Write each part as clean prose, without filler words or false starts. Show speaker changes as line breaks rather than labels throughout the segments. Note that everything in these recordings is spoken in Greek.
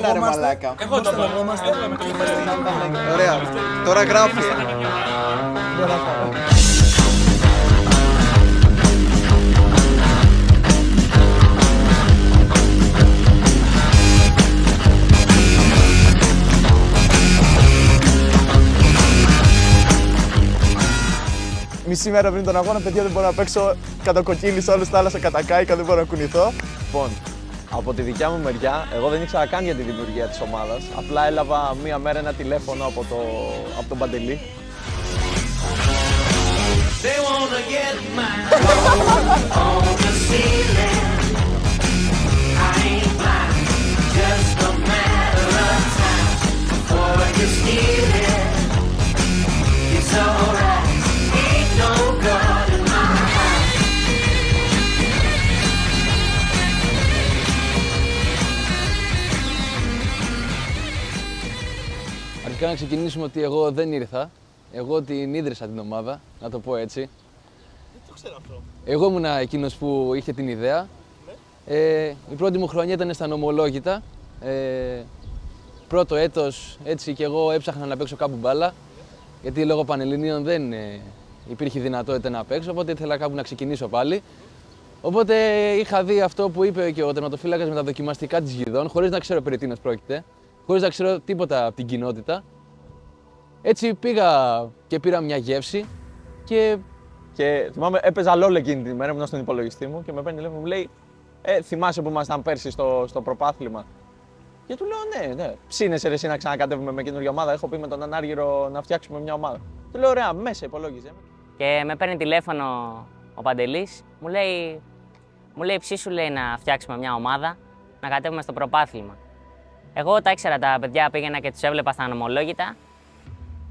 Ρε μαλάκα.
Εγώ το
στεναχόμαστε. Ωραία. Τώρα γράφει. Μισή μέρα πριν τον αγώνα, παιδιά, δεν μπορώ να παίξω. Κατακοκκίνησα όλη τη θάλασσα, κατακάηκα, δεν μπορώ να κουνηθώ.
Λοιπόν, από τη δικιά μου μεριά, εγώ δεν ήξερα καν για τη δημιουργία της ομάδας. Απλά έλαβα μία μέρα ένα τηλέφωνο από τον Παντελή.
Αρχικά να ξεκινήσουμε ότι εγώ δεν ήρθα. Εγώ την ίδρυσα την ομάδα, να το πω έτσι.
Δεν το ξέρω αυτό.
Εγώ ήμουν εκείνος που είχε την ιδέα. Ναι. Η πρώτη μου χρονιά ήταν στα νομολόγητα. Πρώτο έτος έτσι και εγώ έψαχνα να παίξω κάπου μπάλα. Γιατί λόγω Πανελληνίων δεν υπήρχε δυνατότητα να παίξω, οπότε ήθελα κάπου να ξεκινήσω πάλι. Οπότε είχα δει αυτό που είπε και ο τερματοφύλακας με τα δοκιμαστικά της Γιδών, χωρίς να ξέρω περί τίνος πρόκειται, χωρίς να ξέρω τίποτα από την κοινότητα. Έτσι πήγα και πήρα μια γεύση και
θυμάμαι, έπαιζα LOL εκείνη τη μέρα, ήμουν στον υπολογιστή μου και με παίρνει τηλέφωνο, μου λέει θυμάσαι που ήμασταν πέρσι στο προπάθλημα. Και του λέω ναι, ψήνεσαι ρε εσύ να ξανακατεύουμε με καινούργια ομάδα, έχω πει με τον Ανάργυρο να φτιάξουμε μια ομάδα. Του λέω ωραία, μέσα υπολόγιζε.
Και με παίρνει τηλέφωνο ο Παντελής, μου λέει ψήσου λέει να φτιάξουμε μια ομάδα, να κατέβουμε στο προπάθλημα. Εγώ τα ήξερα τα παιδιά, πήγαινα και τους έβλεπα στα νομολόγητα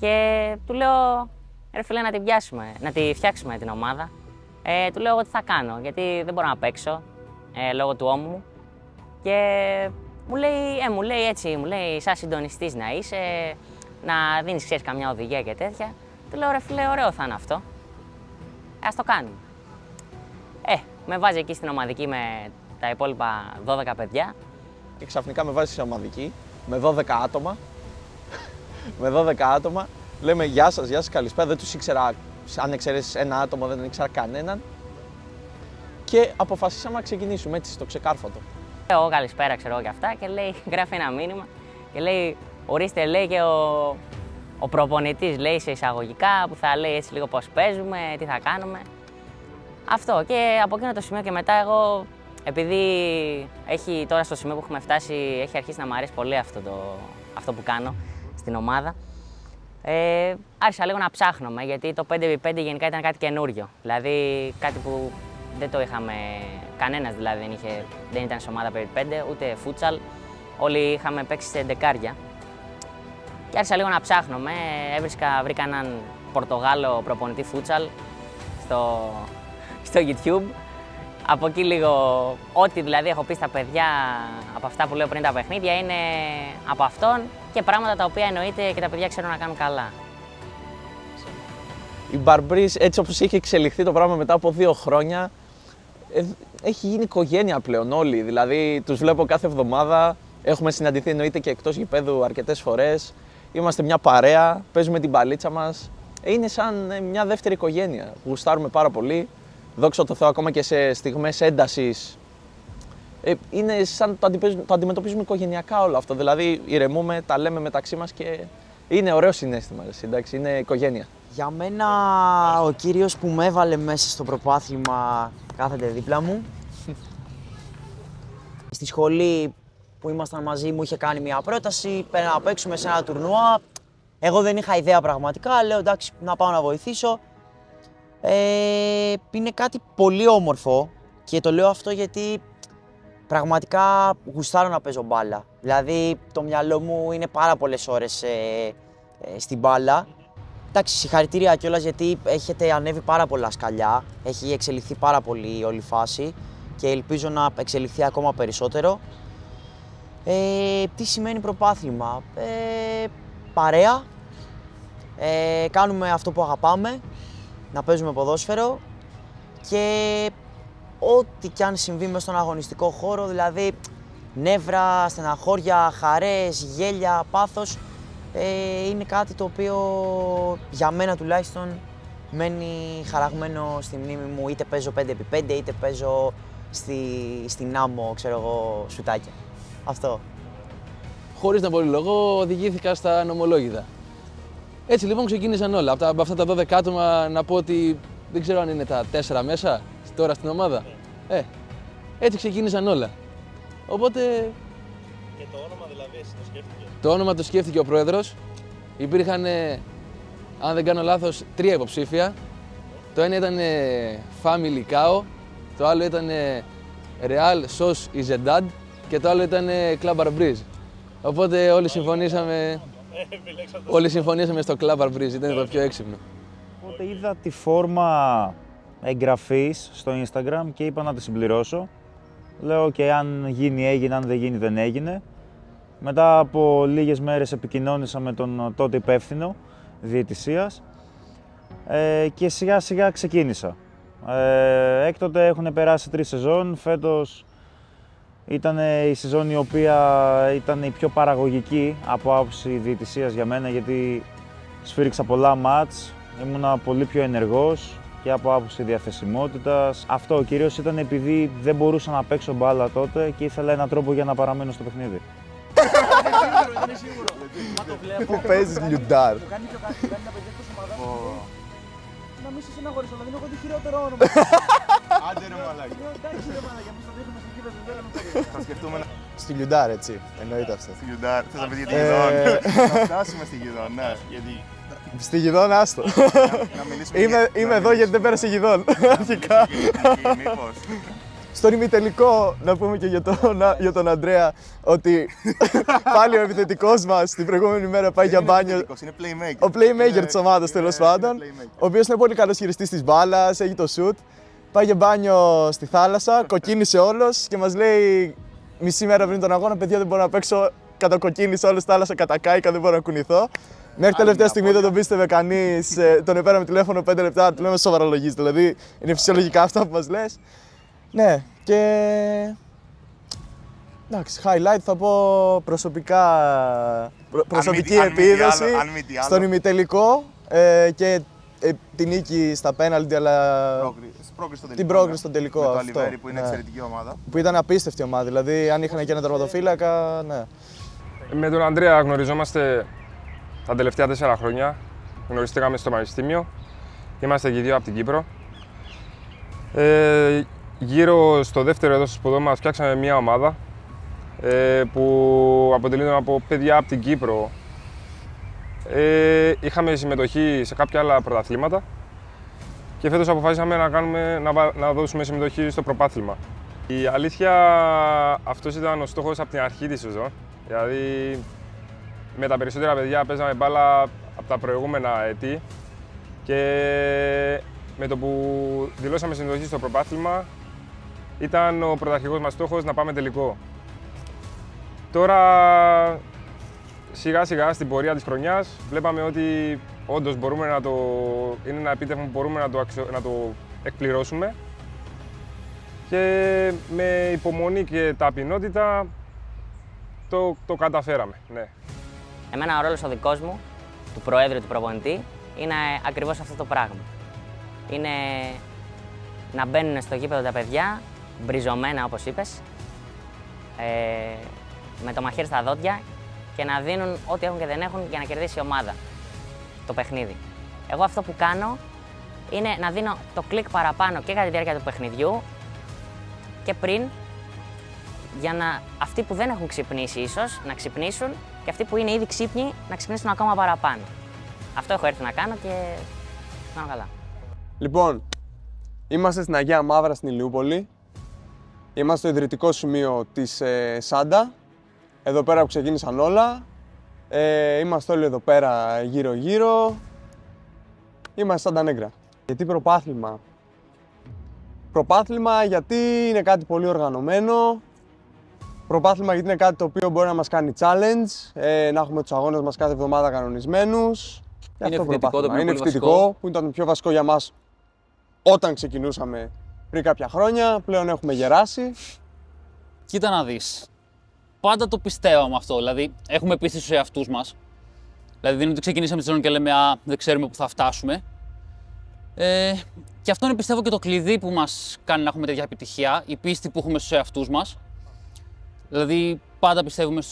και του λέω ρε φίλε να την πιάσουμε, να τη φτιάξουμε την ομάδα. Του λέω εγώ τι θα κάνω, γιατί δεν μπορώ να παίξω λόγω του ώμου μου. Και μου λέει έτσι, σαν συντονιστής να είσαι, να δίνεις ξέρεις καμιά οδηγία και τέτοια. Του λέω ρε φίλε ωραίο θα είναι αυτό, ας το κάνουμε. Με βάζει εκεί στην ομαδική με τα υπόλοιπα 12 παιδιά.
Και ξαφνικά με βάζει σε ομαδική με 12 άτομα. Με 12 άτομα. Λέμε γεια σας, καλησπέρα. Δεν τους ήξερα, αν εξαιρέσεις ένα άτομο, δεν ήξερα κανέναν. Και αποφασίσαμε να ξεκινήσουμε έτσι στο ξεκάρφωτο.
Εγώ καλησπέρα, ξέρω και αυτά, και λέει, γράφει ένα μήνυμα και λέει, ορίστε, λέει και ο προπονητής, λέει σε εισαγωγικά, που θα λέει έτσι λίγο πώς παίζουμε, τι θα κάνουμε. Αυτό, και από εκείνο το σημείο και μετά εγώ, επειδή έχει τώρα στο σημείο που έχουμε φτάσει, έχει αρχίσει να μου αρέσει πολύ αυτό που κάνω στην ομάδα. Άρχισα λίγο να ψάχνομαι, γιατί το 5x5 γενικά ήταν κάτι καινούριο. Δηλαδή κάτι που δεν το είχαμε, κανένας δηλαδή δεν ήταν σε ομάδα 5x5, ούτε φούτσαλ. Όλοι είχαμε παίξει σε ντεκάρια. Και άρχισα λίγο να ψάχνομαι, βρήκα έναν Πορτογάλο προπονητή φούτσαλ στο YouTube. Από εκεί λίγο, ό,τι δηλαδή έχω πει στα παιδιά από αυτά που λέω πριν τα παιχνίδια είναι από αυτόν και πράγματα τα οποία εννοείται και τα παιδιά ξέρουν να κάνουν καλά.
Η Μπαρμπρίς, έτσι όπως είχε εξελιχθεί το πράγμα μετά από 2 χρόνια, έχει γίνει οικογένεια πλέον όλοι. Δηλαδή τους βλέπω κάθε εβδομάδα, έχουμε συναντηθεί εννοείται και εκτός γηπέδου αρκετές φορές. Είμαστε μια παρέα, παίζουμε την μπαλίτσα μας. Είναι σαν μια δεύτερη οικογένεια. Γουστάρουμε πάρα πολύ. Δόξα τω Θεώ, ακόμα και σε στιγμές έντασης, είναι σαν το αντιμετωπίζουμε οικογενειακά όλο αυτό. Δηλαδή, ηρεμούμε, τα λέμε μεταξύ μας και είναι ωραίο συναίσθημα, εντάξει, είναι οικογένεια.
Για μένα, ο κύριος που με έβαλε μέσα στο προπάθλημα κάθεται δίπλα μου. Στη σχολή που ήμασταν μαζί μου είχε κάνει μια πρόταση, πέρα να παίξουμε σε ένα τουρνουά. Εγώ δεν είχα ιδέα πραγματικά, λέω εντάξει να πάω να βοηθήσω. Είναι κάτι πολύ όμορφο και το λέω αυτό γιατί πραγματικά γουστάρω να παίζω μπάλα. Δηλαδή το μυαλό μου είναι πάρα πολλές ώρες στην μπάλα. Εντάξει, συγχαρητήρια κιόλας γιατί έχετε ανέβει πάρα πολλά σκαλιά, έχει εξελιχθεί πάρα πολύ η όλη φάση και ελπίζω να εξελιχθεί ακόμα περισσότερο. Τι σημαίνει προπάθλημα? Παρέα, κάνουμε αυτό που αγαπάμε, να παίζουμε ποδόσφαιρο και ό,τι κι αν συμβεί μες στον αγωνιστικό χώρο, δηλαδή νεύρα, στεναχώρια, χαρές, γέλια, πάθος. Είναι κάτι το οποίο για μένα τουλάχιστον μένει χαραγμένο στη μνήμη μου, είτε παίζω 5x5 είτε παίζω στην άμμο, ξέρω εγώ, σουτάκια. Αυτό.
Χωρίς να πολύ λόγο, οδηγήθηκα στα νομολόγητα. Έτσι λοιπόν ξεκίνησαν όλα. Από αυτά τα 12 άτομα να πω ότι δεν ξέρω αν είναι τα 4 μέσα τώρα στην ομάδα. Έτσι ξεκίνησαν όλα. Οπότε...
Και το όνομα δηλαδή εσύ το σκέφτηκε?
Το όνομα το σκέφτηκε ο πρόεδρος. Υπήρχαν, αν δεν κάνω λάθος, 3 υποψήφια. Το ένα ήταν Family Cow, το άλλο ήταν Real Sos is a Dad και το άλλο ήταν Club Bar Breeze. Οπότε όλοι συμφωνήσαμε στο Club Bar Breeze, ήταν το πιο έξυπνο.
Οπότε είδα τη φόρμα εγγραφής στο Instagram και είπα να τη συμπληρώσω. Λέω και αν γίνει έγινε, αν δεν γίνει δεν έγινε. Μετά από λίγες μέρες επικοινώνησα με τον τότε υπεύθυνο διαιτησίας και σιγά σιγά ξεκίνησα. Έκτοτε έχουν περάσει 3 σεζόν, φέτος ήταν η σεζόν η οποία ήταν η πιο παραγωγική από άποψη διαιτησίας για μένα, γιατί σφύριξα πολλά μάτς, ήμουνα πολύ πιο ενεργός και από άποψη διαθεσιμότητας. Αυτό κυρίως ήταν επειδή δεν μπορούσα να παίξω μπάλα τότε και ήθελα έναν τρόπο για να παραμένω στο παιχνίδι.
Που παίζεις λιουντάρ.
Να μην σε συναγωρήσω, αλλά δεν έχω το χειρότερο όνομα.
Άντε ρε μαλάκι.
Εντάξει ρε μαλάκι, μας το δείχνουμε στην κύβες, δεν θέλουμε.
Θα σκεφτούμε στη λιουντάρ, έτσι. Εννοείται αυτό.
Στη Γιουντάρ. Θες να πεις για τη Γιδόν? Να φτάσουμε στη Γιδόν, ναι. Γιατί...
Στη Γιδόν, άστο. Είμαι εδώ γιατί δεν πέρασε Γιδόν. Αρχικά.
Μήπως.
Στον ημιτελικό, να πούμε και για τον Αντρέα, ότι πάλι ο επιθετικός μας την προηγούμενη μέρα πάει για μπάνιο.
Είναι playmaker.
Ο playmaker της ομάδας, τέλος πάντων, ο οποίος είναι πολύ καλός χειριστής της μπάλας, έχει το shoot. Πάει για μπάνιο στη θάλασσα, κοκκίνησε όλος και μας λέει μισή μέρα πριν τον αγώνα: παιδιά, δεν μπορώ να παίξω. Κατακοκκίνησε όλος στη θάλασσα, κατακάηκα, δεν μπορώ να κουνηθώ. Μέχρι τελευταία στιγμή δεν τον πίστευε κανείς. Τον επέραμε τηλέφωνο 5 λεπτά, του λέμε σοβαρολογείς. Δηλαδή είναι φυσιολογικά αυτά που μας λες. Ναι, και εντάξει, highlight θα πω προσωπική επίδοση στον ημιτελικό και την νίκη στα πέναλτι, αλλά την πρόκριση στον τελικό.
Με το
αυτό,
Αλιβέρι που είναι
ναι.
εξαιρετική ομάδα.
Που ήταν απίστευτη ομάδα, δηλαδή αν είχαν και ένα τερματοφύλακα, ναι.
Με τον Ανδρέα γνωριζόμαστε τα τελευταία 4 χρόνια. Γνωριστήκαμε στο Πανεπιστήμιο. Είμαστε και 2 από την Κύπρο. Γύρω στο δεύτερο έτος σπουδών μας φτιάξαμε μια ομάδα που αποτελείται από παιδιά από την Κύπρο. Είχαμε συμμετοχή σε κάποια άλλα πρωταθλήματα και φέτος αποφάσισαμε να δώσουμε συμμετοχή στο προπάθλημα. Η αλήθεια, αυτός ήταν ο στόχος από την αρχή της σεζόν. Δηλαδή, με τα περισσότερα παιδιά παίζαμε μπάλα από τα προηγούμενα έτη και με το που δηλώσαμε συμμετοχή στο προπάθλημα, ήταν ο πρωταρχικός μας στόχος να πάμε τελικό. Τώρα, σιγά σιγά στην πορεία της χρονιάς, βλέπαμε ότι όντως είναι ένα επίτευγμα που μπορούμε να το εκπληρώσουμε και με υπομονή και ταπεινότητα το καταφέραμε. Ναι.
Εμένα ο ρόλος ο δικός μου, του προέδρου του προπονητή, είναι ακριβώς αυτό το πράγμα. Είναι να μπαίνουν στο γήπεδο τα παιδιά, μπριζωμένα όπως είπες, με το μαχαίρι στα δόντια και να δίνουν ό,τι έχουν και δεν έχουν για να κερδίσει η ομάδα το παιχνίδι. Εγώ αυτό που κάνω είναι να δίνω το κλικ παραπάνω και κατά τη διάρκεια του παιχνιδιού και πριν, για να αυτοί που δεν έχουν ξυπνήσει ίσως να ξυπνήσουν και αυτοί που είναι ήδη ξύπνοι να ξυπνήσουν ακόμα παραπάνω. Αυτό έχω έρθει να κάνω και κάνω καλά.
Λοιπόν, είμαστε στην Αγία Μαύρα στην Ηλιούπολη. Είμαστε στο ιδρυτικό σημείο της Σάντα. Εδώ πέρα που ξεκίνησαν όλα. Είμαστε όλοι εδώ πέρα γύρω-γύρω. Είμαστε Σάντα Νέγκρα. Γιατί προπάθλημα? Προπάθλημα γιατί είναι κάτι πολύ οργανωμένο. Προπάθλημα γιατί είναι κάτι το οποίο μπορεί να μας κάνει challenge. Να έχουμε τους αγώνες μας κάθε εβδομάδα κανονισμένους.
Είναι ευθυτικό, το
είναι ευθυτικό, που ήταν το πιο βασικό για μας όταν ξεκινούσαμε πριν κάποια χρόνια. Πλέον έχουμε γεράσει.
Κοίτα να δεις. πάντα το πιστεύαμε αυτό. Δηλαδή, έχουμε πίστη στους εαυτούς μας. Δηλαδή, δεν είναι ότι ξεκινήσαμε τη σεζόν και λέμε «Α, δεν ξέρουμε πού θα φτάσουμε». Και αυτό είναι, πιστεύω, και το κλειδί που μας κάνει να έχουμε τέτοια επιτυχία, η πίστη που έχουμε στους εαυτούς μας. Δηλαδή, πάντα πιστεύουμε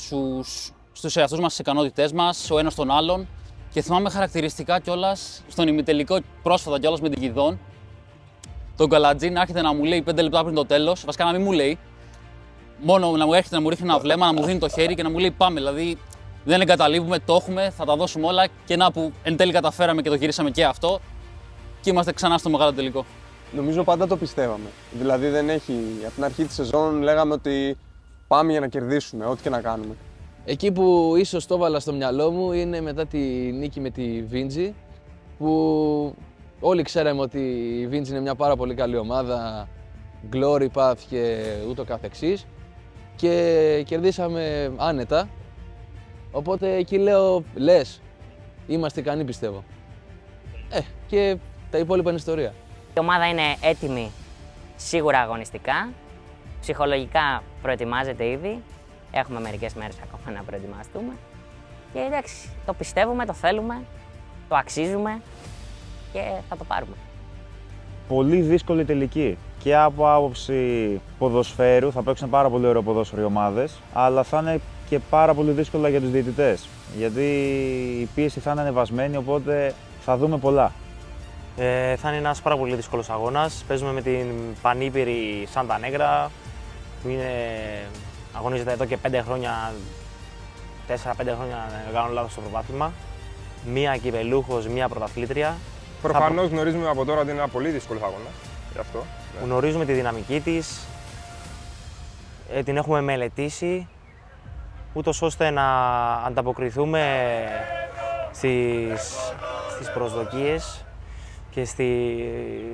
στους εαυτούς μας, στις ικανότητές μας, ο ένας τον άλλον. Και θυμάμαι χαρακτηριστικά κιόλας στον ημιτελικό, πρόσφατα κιόλας με την Κιδών, τον Καλατζή να έρχεται να μου λέει 5 λεπτά πριν το τέλος, βασικά να μην μου λέει, μόνο να μου έρχεται να μου ρίχνει ένα βλέμμα, να μου δίνει το χέρι και να μου λέει πάμε. Δηλαδή, δεν εγκαταλείπουμε, το έχουμε, θα τα δώσουμε όλα και να που εν τέλει καταφέραμε και το γυρίσαμε και αυτό και είμαστε ξανά στο μεγάλο τελικό.
Νομίζω πάντα το πιστεύαμε. Δηλαδή δεν έχει, από την αρχή της σεζόν λέγαμε ότι πάμε για να κερδίσουμε, ό,τι και να κάνουμε.
Εκεί που ίσως το έβαλα στο μυαλό μου είναι μετά τη νίκη με τη Βίντζι, που όλοι ξέραμε ότι η Βίντζι είναι μια πάρα πολύ καλή ομάδα, glory path και ούτω καθεξής, και κερδίσαμε άνετα. Οπότε εκεί λέω, λες, είμαστε ικανοί πιστεύω. Και τα υπόλοιπα είναι ιστορία.
Η ομάδα είναι έτοιμη σίγουρα αγωνιστικά, ψυχολογικά προετοιμάζεται ήδη. Έχουμε μερικές μέρες ακόμα να προετοιμαστούμε. Και εντάξει, το πιστεύουμε, το θέλουμε, το αξίζουμε και θα το πάρουμε.
Πολύ δύσκολη τελική. Και από άποψη ποδοσφαίρου θα παίξουν πάρα πολύ ωραίο ποδόσφαιρο οι ομάδες, αλλά θα είναι και πάρα πολύ δύσκολα για τους διαιτητές. Γιατί η πίεση θα είναι ανεβασμένη, οπότε θα δούμε πολλά.
Θα είναι ένας πάρα πολύ δύσκολος αγώνας. Παίζουμε με την πανήπειρη Σάντα Νέγκρα, που αγωνίζεται εδώ και 5 χρόνια, 4-5 χρόνια, αν δεν κάνω λάθος, στο πρωτάθλημα. Μία κυπελούχος, μία πρωταθλήτρια.
Προφανώς γνωρίζουμε από τώρα ότι είναι ένα πολύ δύσκολο αγώνα. Γι' αυτό.
Γνωρίζουμε τη δυναμική της, την έχουμε μελετήσει, ούτως ώστε να ανταποκριθούμε στις προσδοκίες και στη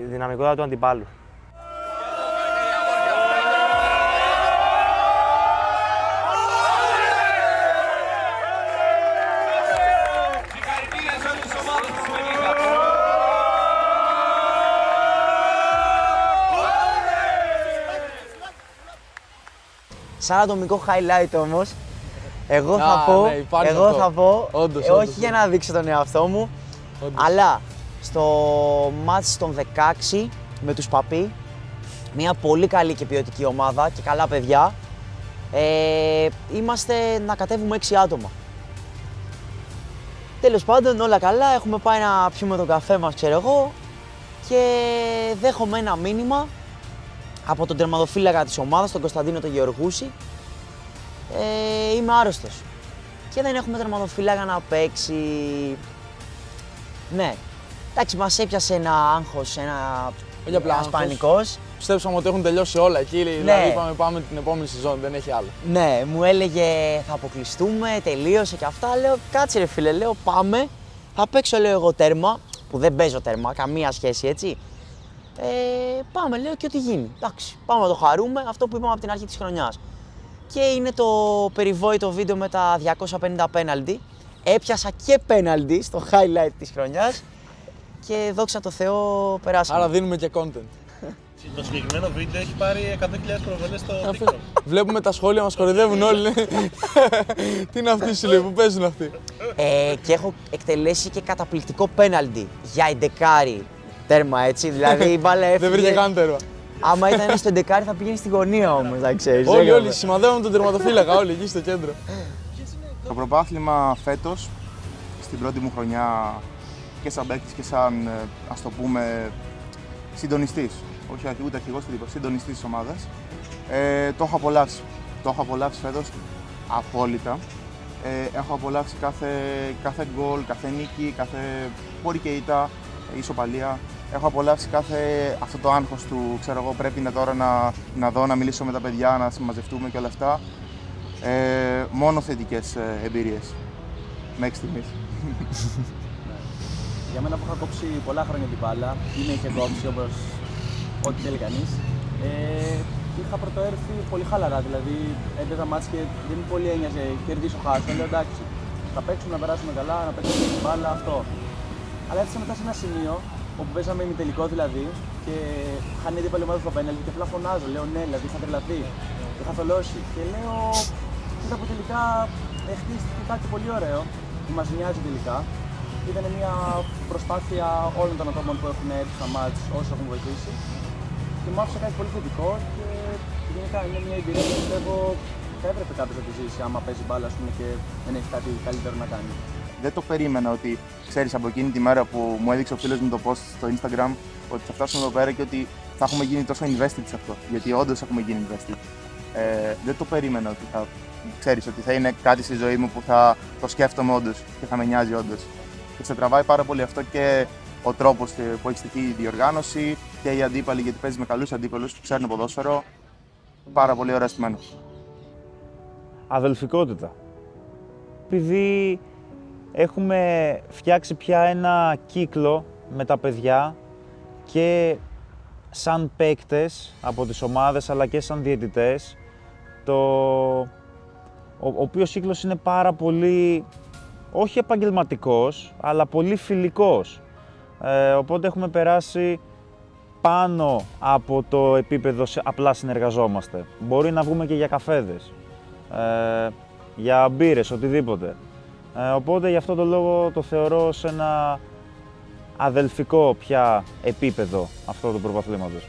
δυναμικότητα του αντιπάλου.
Σαν ατομικό highlight όμως, εγώ θα πω,
Όντως,
όχι για να δείξω τον εαυτό μου, αλλά στο μάτς των 16 με τους Παπί, μια πολύ καλή και ποιοτική ομάδα και καλά παιδιά, είμαστε να κατέβουμε 6 άτομα. Τέλος πάντων, όλα καλά, έχουμε πάει να πιούμε τον καφέ μας, ξέρω εγώ, και δέχομαι ένα μήνυμα από τον τερματοφύλακα της ομάδας, τον Κωνσταντίνο τον Γεωργούση. Είμαι άρρωστος και δεν έχουμε τερματοφύλακα να παίξει. Ναι, εντάξει, μας έπιασε ένα άγχος, ένας πανικός.
Πιστέψαμε ότι έχουν τελειώσει όλα εκεί, ναι. Δηλαδή πάμε την επόμενη σεζόν, δεν έχει άλλο.
Ναι, μου έλεγε θα αποκλειστούμε, τελείωσε και αυτά. Λέω κάτσε ρε φίλε, λέω πάμε. Θα παίξω, λέω εγώ τέρμα, που δεν παίζω τέρμα, καμία σχέση έτσι. Πάμε, λέω, και ό,τι γίνει. Εντάξει, πάμε να το χαρούμε, αυτό που είπαμε από την αρχή της χρονιάς. Και είναι το περιβόητο βίντεο με τα 250 πέναλτι. Έπιασα και πέναλτι στο highlight της χρονιάς και δόξα τω Θεώ περάσαμε.
Άρα δίνουμε και content.
Το συγκεκριμένο βίντεο έχει πάρει 100.000 προβολές στο TikTok.
Βλέπουμε τα σχόλια, μας κοροϊδεύουν όλοι. Τι είναι αυτοί σου λέει, που παίζουν αυτοί.
Και έχω εκτελέσει και καταπληκτικό πέναλτι για εντεκάρι. Τέρμα έτσι, δηλαδή η μπάλα έφυγε.
Δεν βρήκε καν τέρμα.
Άμα ήταν στο εντεκάρι θα πήγαινε στη γωνία όμως, να ξέρεις.
Όλοι σημαδεύουν τον τερματοφύλακα, όλοι εκεί στο κέντρο.
Το πρωτάθλημα φέτος, στην πρώτη μου χρονιά και σαν παίκτης και σαν, ας το πούμε, συντονιστής, όχι ούτε αρχηγός τίποτα, συντονιστής της ομάδας, το έχω απολαύσει. Το έχω απολαύσει φέτος απόλυτα. Έχω απολαύσει κάθε γκολ, κάθε νίκη, κάθε μπορεί και ήττα, ισοπαλία. Έχω απολαύσει αυτό το άγχος του, ξέρω εγώ, πρέπει τώρα να δω, να μιλήσω με τα παιδιά, να συμμαζευτούμε και όλα αυτά. Μόνο θετικές εμπειρίες, μέχρι στιγμής.
Για μένα που είχα κόψει πολλά χρόνια την μπάλα, ή με είχε κόψει όπως ό,τι θέλει κανείς, είχα πρωτοέρθει πολύ χαλαρά, δηλαδή έπαιζα μάτς και δεν πολύ ένοιαζε κερδίσω χάσω, λέω εντάξει, θα παίξουμε να περάσουμε καλά, να παίξουμε την μπάλα, αυτό. Αλλά έφτασα μετά σε ένα σημείο όπου παίζαμε ημιτελικό δηλαδή και χάνει η αντίπαλη ομάδα στο πέναλτι και απλά φωνάζω. Λέω ναι, δηλαδή είχα τρελαθεί, είχα θολώσει. Και λέω Μετά από τελικά χτίστηκε κάτι πολύ ωραίο που μας νοιάζει τελικά. Ήταν μια προσπάθεια όλων των ατόμων που έχουν έρθει στα μάτς, όσοι έχουν βοηθήσει. Και μου άφησε κάτι πολύ θετικό και γενικά είναι μια εμπειρία που πιστεύω θα έπρεπε κάποιος να τη ζήσει άμα παίζει μπάλα, ας πούμε, και δεν έχει κάτι καλύτερο να κάνει.
Δεν το περίμενα ότι, ξέρεις, από εκείνη τη μέρα που μου έδειξε ο φίλος μου το post στο Instagram, ότι θα φτάσουμε εδώ πέρα και ότι θα έχουμε γίνει τόσο invested σε αυτό. Γιατί όντως έχουμε γίνει invested. Δεν το περίμενα ότι θα, ξέρεις, ότι θα είναι κάτι στη ζωή μου που θα το σκέφτομαι όντως και θα με νοιάζει όντως. Και σε τραβάει πάρα πολύ αυτό και ο τρόπος που έχει στηθεί η διοργάνωση και οι αντίπαλοι, γιατί παίζει με καλούς αντίπαλους που ξέρουν ποδόσφαιρο. Πάρα πολύ ωραία στημένο.
Αδελφικότητα. Επειδή έχουμε φτιάξει πια ένα κύκλο με τα παιδιά και σαν παίκτες από τις ομάδες αλλά και σαν διαιτητές, ο οποίος κύκλος είναι πάρα πολύ, όχι επαγγελματικός, αλλά πολύ φιλικός. Οπότε έχουμε περάσει πάνω από το επίπεδο απλά συνεργαζόμαστε. Μπορεί να βγούμε και για καφέδες, για μπύρες, οτιδήποτε. Οπότε γι' αυτό το λόγο το θεωρώ σε ένα αδελφικό πια επίπεδο αυτό του πρωταθλήματος.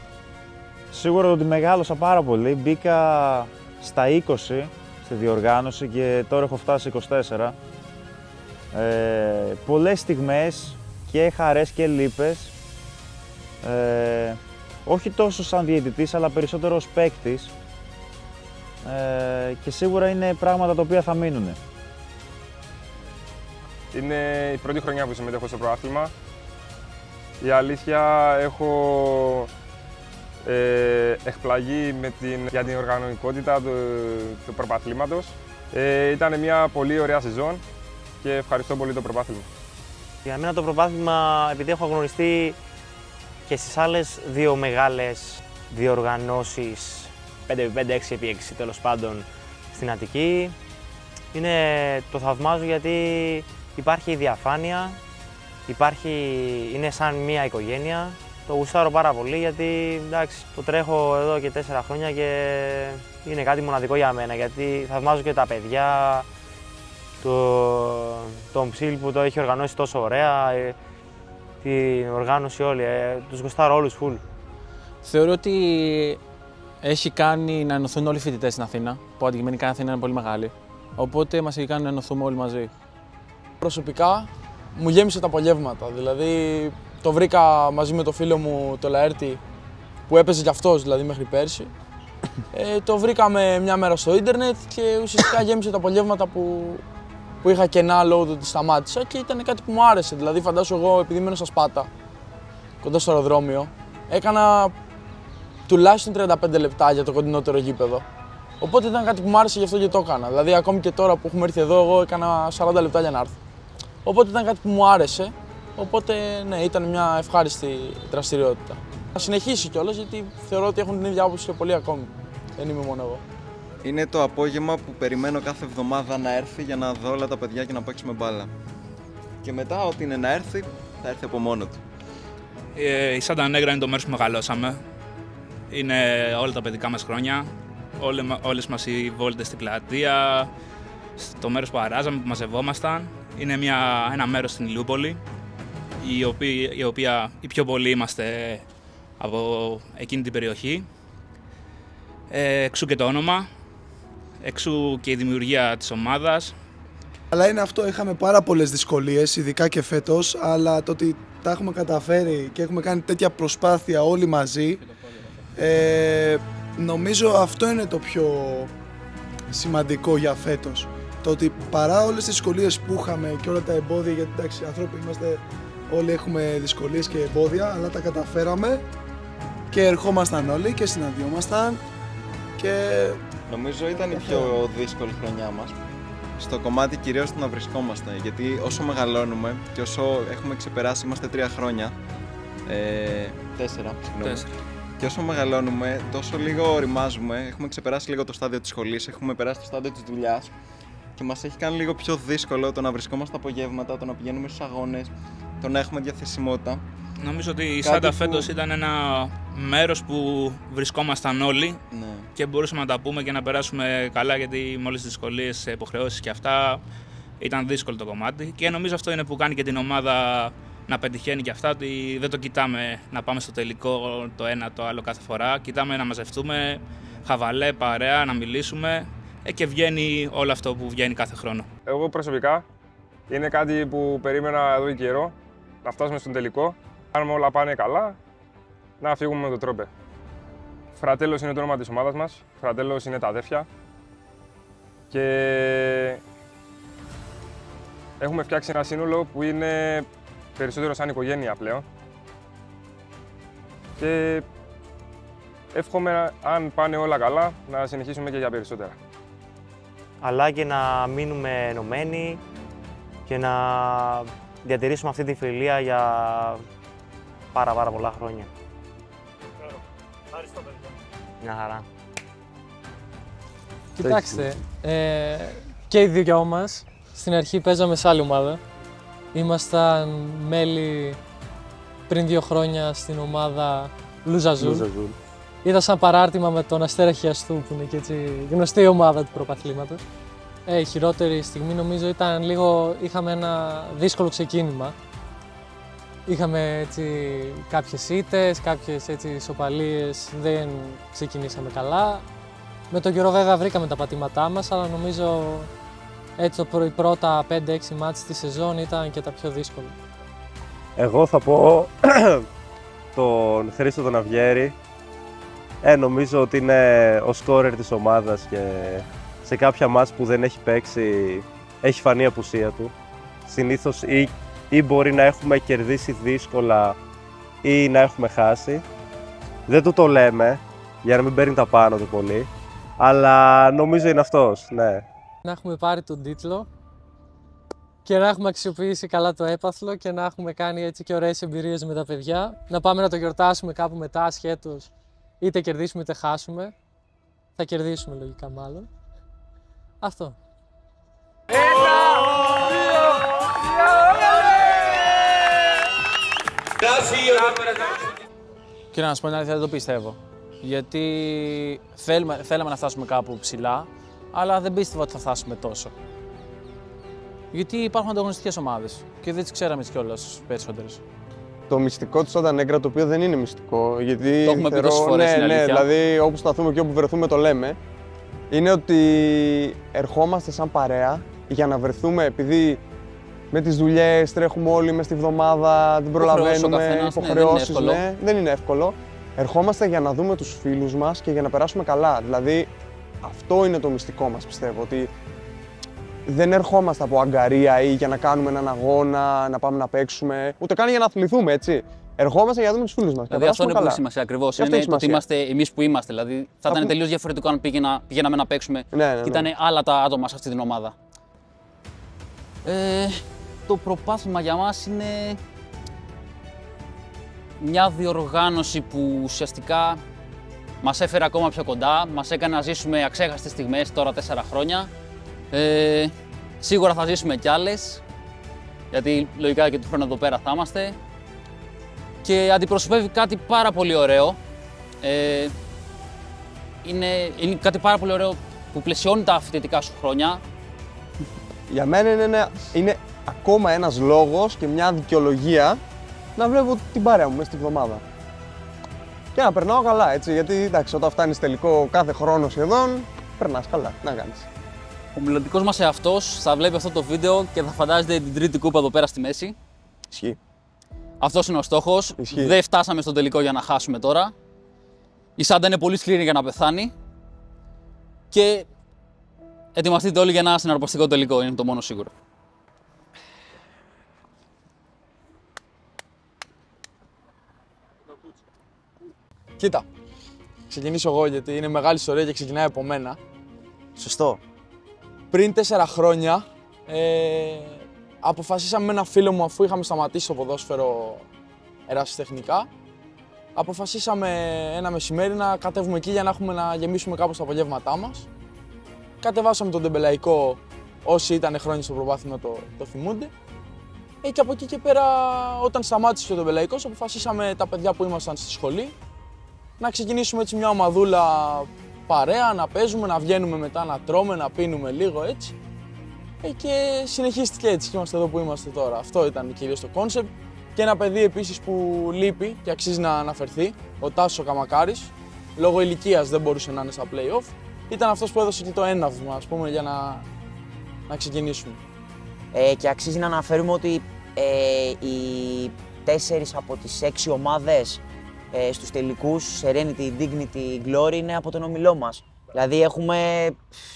Σίγουρα ότι μεγάλωσα πάρα πολύ, μπήκα στα 20 στη διοργάνωση και τώρα έχω φτάσει 24. Πολλές στιγμές και χαρές και λύπες, όχι τόσο σαν διαιτητής αλλά περισσότερο ως παίκτης, και σίγουρα είναι πράγματα τα οποία θα μείνουν.
Είναι η πρώτη χρονιά που συμμετέχω στο πρωτάθλημα. Η αλήθεια, έχω εκπλαγεί για την οργανωτικότητα του πρωταθλήματος. Ήταν μια πολύ ωραία σεζόν και ευχαριστώ πολύ το πρωτάθλημα.
Για μένα το πρωτάθλημα, επειδή έχω γνωριστεί και στις άλλες δύο μεγάλες διοργανώσεις, 5x5, 6x6 τέλος πάντων, στην Αττική, το θαυμάζω γιατί υπάρχει διαφάνεια, είναι σαν μία οικογένεια. Το γουστάρω πάρα πολύ γιατί εντάξει, το τρέχω εδώ και 4 χρόνια και είναι κάτι μοναδικό για μένα, γιατί θαυμάζω και τα παιδιά, τον Ψήλ που το έχει οργανώσει τόσο ωραία, την οργάνωση όλη, τους γουστάρω όλους full.
Θεωρώ ότι έχει κάνει να ενωθούν όλοι οι φοιτητές στην Αθήνα, που αντικειμενικά η Αθήνα είναι πολύ μεγάλη, οπότε μας έχει κάνει να ενωθούμε όλοι μαζί.
Προσωπικά μου γέμισε τα απολαύματα, δηλαδή το βρήκα μαζί με το φίλο μου το Λαέρτη που έπαιζε κι αυτός δηλαδή μέχρι πέρσι. Το βρήκαμε μια μέρα στο ίντερνετ και ουσιαστικά γέμισε τα απολαύματα που είχα κενά λόγω του ότι σταμάτησα και ήταν κάτι που μου άρεσε. Δηλαδή φαντάσου εγώ, επειδή μένω στα Σπάτα, κοντά στο αεροδρόμιο, έκανα τουλάχιστον 35 λεπτά για το κοντινότερο γήπεδο. Οπότε ήταν κάτι που μου άρεσε, γι' αυτό και το έκανα. Δηλαδή ακόμη και τώρα που έχουμε έρθει εδώ, εγώ έκανα 40 λεπτά για να έρθω. Οπότε ήταν κάτι που μου άρεσε, οπότε ναι, ήταν μια ευχάριστη δραστηριότητα. Θα συνεχίσει κιόλας, γιατί θεωρώ ότι έχουν την ίδια άποψη και πολλοί ακόμη. Δεν είμαι μόνο εγώ.
Είναι το απόγευμα που περιμένω κάθε εβδομάδα να έρθει για να δω όλα τα παιδιά και να παίξουμε μπάλα. Και μετά, ό,τι είναι να έρθει, θα έρθει από μόνο του.
Η Σάντα Νέγρα είναι το μέρος που μεγαλώσαμε. Είναι όλα τα παιδικά μας χρόνια. Όλες μας οι βόλτες στην πλατεία, στο μέρος που αράζαμε, που μαζευόμασταν. Είναι ένα μέρος στην Ηλιούπολη, η οποία οι πιο πολλοί είμαστε από εκείνη την περιοχή. Εξού και το όνομα, εξού και η δημιουργία της ομάδας.
Αλλά είναι αυτό, είχαμε πάρα πολλές δυσκολίες, ειδικά και φέτος, αλλά το ότι τα έχουμε καταφέρει και έχουμε κάνει τέτοια προσπάθεια όλοι μαζί, νομίζω αυτό είναι το πιο σημαντικό για φέτος. Το ότι παρά όλες τις δυσκολίες που είχαμε και όλα τα εμπόδια, γιατί εντάξει, άνθρωποι είμαστε, όλοι έχουμε δυσκολίες και εμπόδια, αλλά τα καταφέραμε και ερχόμασταν όλοι και συναντιόμασταν και...
Νομίζω ήταν η πιο δύσκολη χρονιά μας. Στο κομμάτι κυρίως του να βρισκόμαστε, γιατί όσο μεγαλώνουμε και όσο έχουμε ξεπεράσει, είμαστε 3 χρόνια, 4, συγγνώμη. Και όσο μεγαλώνουμε, τόσο λίγο οριμάζουμε, έχουμε ξεπεράσει λίγο το στάδιο της σχολής, έχουμε περάσει το στάδιο της δουλειάς και μας έχει κάνει λίγο πιο δύσκολο το να βρισκόμαστε τα απογεύματα, το να πηγαίνουμε στους αγώνες, το να έχουμε διαθεσιμότητα.
Νομίζω ότι η Σάντα φέτος ήταν ένα μέρος που βρισκόμασταν όλοι και μπορούσαμε να τα πούμε και να περάσουμε καλά, γιατί με όλες τις δυσκολίες, υποχρεώσεις και αυτά ήταν δύσκολο το κομμάτι. Και νομίζω αυτό είναι που κάνει και την ομάδα να πετυχαίνει και αυτά, ότι δεν το κοιτάμε να πάμε στο τελικό το ένα το άλλο κάθε φορά. Κοιτάμε να μαζευτούμε, χαβαλέ, παρέα, να μιλήσουμε και βγαίνει όλο αυτό που βγαίνει κάθε χρόνο.
Εγώ προσωπικά είναι κάτι που περίμενα εδώ και καιρό, να φτάσουμε στον τελικό. Αν όλα πάνε καλά, να φύγουμε με το τρόπε. Φρατέλος είναι το όνομα της ομάδας μας, Φρατέλος είναι τα αδέρφια και έχουμε φτιάξει ένα σύνολο που είναι περισσότερο σαν οικογένεια πλέον και εύχομαι, αν πάνε όλα καλά, να συνεχίσουμε και για περισσότερα.
Αλλά και να μείνουμε ενωμένοι και να διατηρήσουμε αυτή τη φιλία για πάρα πολλά χρόνια.
Ευχαριστώ, παιδιά.
Μια χαρά.
Κοιτάξτε, και οι δυο μας στην αρχή παίζαμε σε άλλη ομάδα. Ήμασταν μέλη πριν 2 χρόνια στην ομάδα Λουζαζούλ. Είδα σαν παράρτημα με τον Αστέρα Χιαστού, που είναι και έτσι γνωστή ομάδα του προπαθλήματος. Η χειρότερη στιγμή νομίζω ήταν λίγο, είχαμε ένα δύσκολο ξεκίνημα. Είχαμε έτσι κάποιες ήττες, κάποιες έτσι ισοπαλίες, δεν ξεκινήσαμε καλά. Με τον καιρό βέβαια βρήκαμε τα πατήματά μας, αλλά νομίζω έτσι οι πρώτα 5-6 μάτς τη σεζόν ήταν και τα πιο δύσκολα.
Εγώ θα πω τον Χρήστο τον Αυγέρη. Νομίζω ότι είναι ο σκόρερ της ομάδας και σε κάποια μάτς που δεν έχει παίξει έχει φανεί η απουσία του. Συνήθως ή μπορεί να έχουμε κερδίσει δύσκολα ή να έχουμε χάσει. Δεν του το λέμε για να μην παίρνει τα πάνω του πολύ, αλλά νομίζω είναι αυτός, ναι.
Να έχουμε πάρει τον τίτλο και να έχουμε αξιοποιήσει καλά το έπαθλο και να έχουμε κάνει έτσι και ωραίες εμπειρίες με τα παιδιά. Να πάμε να το γιορτάσουμε κάπου μετά, ασχέτως είτε κερδίσουμε είτε χάσουμε. Θα κερδίσουμε λογικά μάλλον. Αυτό.
Και να σας πω την αλήθεια, δεν το πιστεύω. Γιατί θέλαμε να φτάσουμε κάπου ψηλά, αλλά δεν πίστευα ότι θα φτάσουμε τόσο. Γιατί υπάρχουν ανταγωνιστικές ομάδες και δεν τις ξέραμε κιόλας περισσότερες.
Το μυστικό του Σάντα Νέγκρα, το οποίο δεν είναι μυστικό, γιατί
το έχουμε πει τόσες φορές,
ναι, δηλαδή όπου σταθούμε και όπου βρεθούμε το λέμε, είναι ότι ερχόμαστε σαν παρέα για να βρεθούμε, επειδή με τις δουλειές τρέχουμε όλοι μες τη βδομάδα, δεν προλαβαίνουμε, υποχρεώσεις, ναι, δεν είναι εύκολο. Ερχόμαστε για να δούμε τους φίλους μας και για να περάσουμε καλά. Δηλαδή, αυτό είναι το μυστικό μας, πιστεύω, ότι δεν ερχόμαστε από αγκαρία ή για να κάνουμε έναν αγώνα, να πάμε να παίξουμε, ούτε καν για να αθληθούμε, έτσι. Ερχόμαστε για να δούμε τους φίλους μας.
Δηλαδή, αυτό είναι που έχει σημασία ακριβώς. Είναι το ότι είμαστε εμείς που είμαστε. Δηλαδή, θα ήταν τελείως διαφορετικό αν πηγαίναμε να παίξουμε και ήταν άλλα τα άτομα σε αυτή την ομάδα. Το προπάθλημα για μας είναι μια διοργάνωση που ουσιαστικά μας έφερε ακόμα πιο κοντά, μας έκανε να ζήσουμε αξέχαστες στιγμές τώρα 4 χρόνια. Σίγουρα θα ζήσουμε κι άλλες, γιατί λογικά και του χρόνου εδώ πέρα θα είμαστε. Και αντιπροσωπεύει κάτι πάρα πολύ ωραίο. Είναι κάτι πάρα πολύ ωραίο που πλαισιώνει τα φοιτητικά σου χρόνια.
Για μένα είναι ακόμα ένας λόγος και μια δικαιολογία να βλέπω την παρέα μου μέσα στη βδομάδα. Και να περνάω καλά, έτσι, γιατί εντάξει, όταν φτάνεις τελικό κάθε χρόνο σχεδόν, περνάς καλά, να κάνεις.
Ο μελλοντικός μας εαυτός θα βλέπει αυτό το βίντεο και θα φαντάζεται την τρίτη κούπα εδώ πέρα στη μέση.
Ισχύει.
Αυτός είναι ο στόχος. Δεν φτάσαμε στο τελικό για να χάσουμε τώρα. Η Σάντα είναι πολύ σκληρή για να πεθάνει. Και ετοιμαστείτε όλοι για ένα συναρπαστικό τελικό, είναι το μόνο σίγουρο.
Κοίτα, ξεκινήσω εγώ γιατί είναι μεγάλη ιστορία και ξεκινάει από μένα.
Σωστό.
Πριν 4 χρόνια αποφασίσαμε με ένα φίλο μου, αφού είχαμε σταματήσει το ποδόσφαιρο ερασιτεχνικά, αποφασίσαμε ένα μεσημέρι να κατέβουμε εκεί για να γεμίσουμε κάπως τα απογεύματά μας. Κατεβάσαμε τον τεμπελαϊκό, όσοι ήταν χρόνια στο προπάθλημα το θυμούνται. Και από εκεί και πέρα, όταν σταμάτησε το Τεμπελαϊκός, αποφασίσαμε τα παιδιά που ήμασταν στη σχολή να ξεκινήσουμε έτσι μια ομαδούλα παρέα, να παίζουμε, να βγαίνουμε μετά, να τρώμε, να πίνουμε λίγο έτσι. Και συνεχίστηκε έτσι και είμαστε εδώ που είμαστε τώρα. Αυτό ήταν κυρίως το κόνσεπτ. Και ένα παιδί επίσης που λείπει και αξίζει να αναφερθεί, ο Τάσος ο Καμακάρης, λόγω ηλικίας δεν μπορούσε να είναι στα play-off. Ήταν αυτός που έδωσε και το έναυσμα, ας πούμε, για να ξεκινήσουμε.
Και αξίζει να αναφέρουμε ότι οι 4 από τις 6 ομάδες στους τελικούς, Serenity, Dignity, Glory, είναι από τον όμιλό μας. Δηλαδή έχουμε,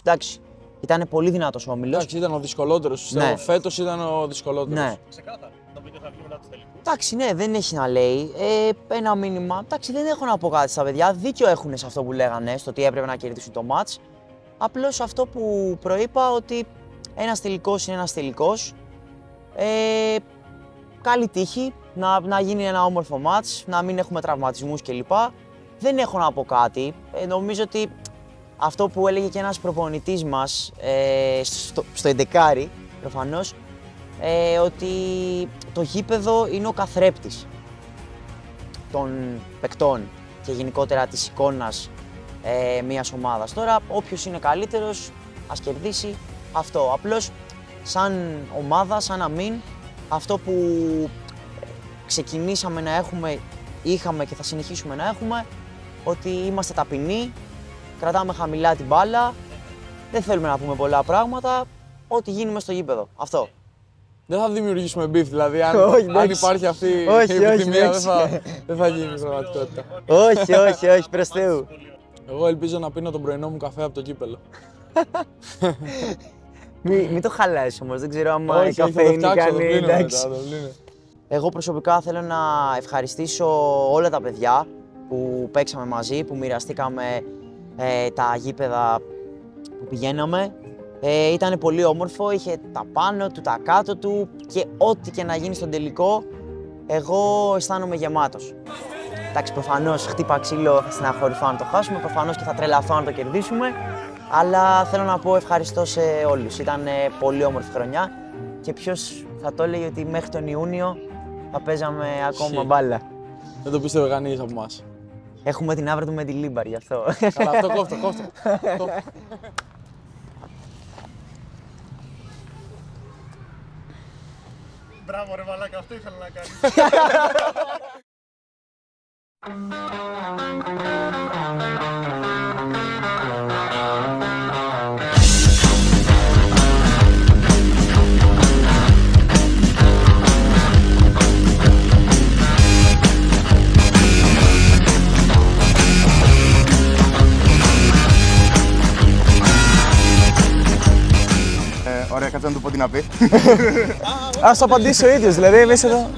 εντάξει, ήταν πολύ δυνατός ο όμιλος.
Εντάξει, ήταν ο δυσκολότερος,
ναι.
Φέτος ήταν ο δυσκολότερος.
Ναι. Εντάξει, ναι, δεν έχει να λέει. Ένα μήνυμα. Εντάξει, δεν έχω να πω κάτι στα παιδιά. Δίκιο έχουν σε αυτό που λέγανε, στο ότι έπρεπε να κερδίσουν το μάτς. Απλώς αυτό που προείπα, ότι ένας τελικός είναι ένας τελικός. Καλή τύχη, να γίνει ένα όμορφο μάτς, να μην έχουμε τραυματισμούς κλπ. Δεν έχω να πω κάτι. Νομίζω ότι αυτό που έλεγε και ένας προπονητής μας στο εντεκάρι, προφανώς, ότι το γήπεδο είναι ο καθρέπτης των παικτών και γενικότερα της εικόνας μιας ομάδας. Τώρα, όποιος είναι καλύτερος, ας κερδίσει αυτό. Απλώς, σαν ομάδα, σαν αμήν, αυτό που ξεκινήσαμε να έχουμε, είχαμε και θα συνεχίσουμε να έχουμε, ότι είμαστε ταπεινοί, κρατάμε χαμηλά την μπάλα, δεν θέλουμε να πούμε πολλά πράγματα, ό,τι γίνουμε στο γήπεδο. Αυτό.
Δεν θα δημιουργήσουμε μπιφ, δηλαδή αν υπάρχει αυτή η επιθυμία δεν θα γίνει πραγματικότητα.
Όχι, προς Θεού.
Εγώ ελπίζω να πίνω τον πρωινό μου καφέ από το κύπελο.
Μην το χαλάσεις όμως, δεν ξέρω αν η καφέινη κάνει, εντάξει. Εγώ προσωπικά θέλω να ευχαριστήσω όλα τα παιδιά που παίξαμε μαζί, που μοιραστήκαμε τα γήπεδα που πηγαίναμε. Ήταν πολύ όμορφο, είχε τα πάνω του, τα κάτω του και ό,τι και να γίνει στον τελικό, εγώ αισθάνομαι γεμάτος. Εντάξει, προφανώς χτύπα ξύλο, θα στεναχωρηθώ αν το χάσουμε, προφανώς και θα τρελαθώ αν το κερδίσουμε, αλλά θέλω να πω ευχαριστώ σε όλους. Ήταν πολύ όμορφη χρονιά και ποιος θα το έλεγε ότι μέχρι τον Ιούνιο θα παίζαμε ακόμα μπάλα.
Δεν το πίστευε κανείς από εμάς.
Έχουμε την άβρα του με τη Λίμπαρ, γι' αυτό.
Καλά, αυτό κόφτω.
Μπράβο ρε μαλάκα, αυτό ήθελα να κάνεις.
Ωραία, κάτσε να του πω τι να πει.
Ας το απαντήσει ο ίδιος, δηλαδή εμείς εδώ.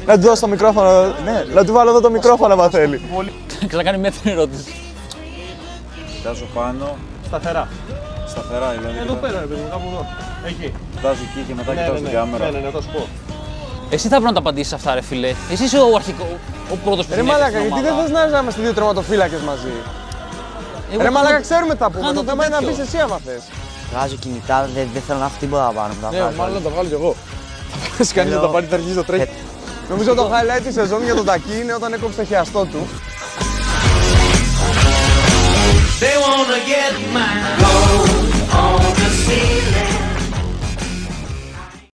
Να του δώσω το μικρόφωνο, ναι, να του βάλω εδώ το μικρόφωνο άμα θέλει.
Θα κάνει μια ερώτηση.
Κοιτάζω πάνω.
Σταθερά.
Σταθερά, δηλαδή.
Εδώ πέρα, ρε παιδί μου, κάπου εδώ. Εκεί.
Κοιτάζω εκεί και μετά κοιτάζω την κάμερα.
Ναι, θα σου πω.
Εσύ θα πρέπει να τα απαντήσεις αυτά, ρε φίλε. Εσύ είσαι ο αρχικός, ο πρώτος που
Ρε μαλάκα, γιατί δεν θες να είμαστε δύο τερματοφύλακες μαζί. Ρε μαλάκα, ξέρουμε τι θα πούμε. Το θέμα είναι να πεις εσύ άμα θες.
Βγάζω κινητά, δεν θέλω να έχω τίποτα πάνω.
Ναι, μάλλον να τα βγάλω κι εγώ. Θα βγάλεις κανείς να τα πάρει, θα αρχίσει το τρέχει.
Νομίζω το highlight της σεζόν για τον Τακί είναι όταν έκοψε το χιαστό του.
They wanna get mine. Go on the scene.